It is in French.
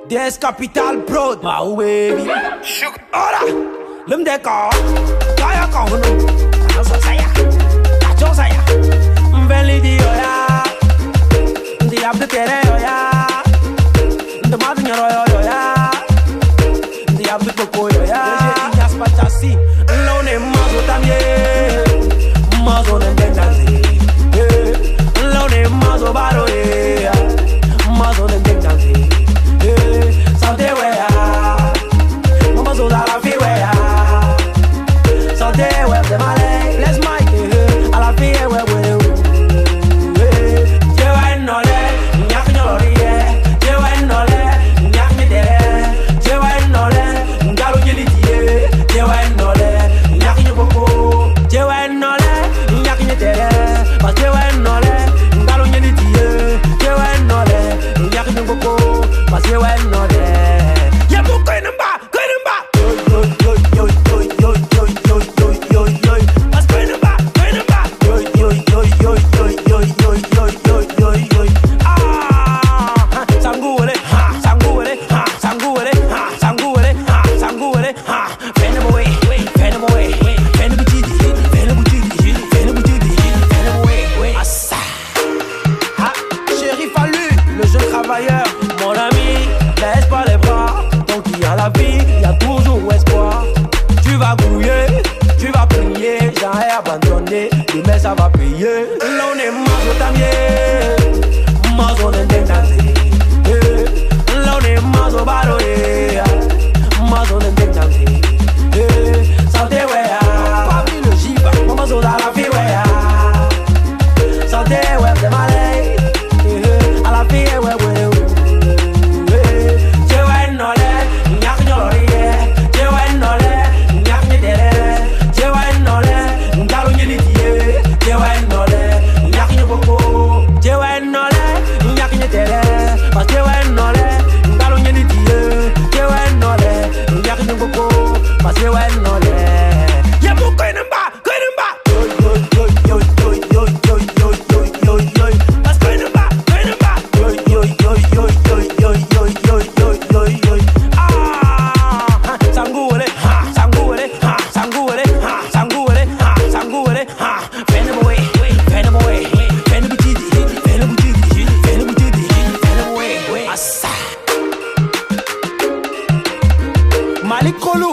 DS Capital Prod, my baby. Ora, lem deko, kaya kau hunu, langsung saya, kacau saya. Beli dia ya, dia abdi tere ya, dia madu nyoro ya, dia abdi koko ya. Dia spatasi, lo ne mazo tamye, mazo ne dengazi, lo ne mazo baro ya, mazo ne dengazi. Santé wea, mama zo da la fi wea. Santé wea de malay, let's make it. A la fi wea wea. Jewa enole, nyak nyori ye. Jewa enole, nyak midere. Jewa enole, ngalu nyeliti ye. Jewa enole, nyak nyokoko. Jewa enole, nyak nyedere. Pas jewa enole, ngalu nyeliti ye. Jewa enole, nyak nyokoko. Pas jewa enole. Mon ami, laisse pas les bras. Tant qu'il y a la vie, il y a toujours espoir. Tu vas grouiller, tu vas prier. J'ai abandonné, demain ça va payer. L'on est mazo tamie, mazo n'entendazi. L'on est mazo baro, mazo n'entendazi. Santé wea, papi le jiba, mazo da la fi wea. Santé wea de malay, à la fi wea wea. Malikolo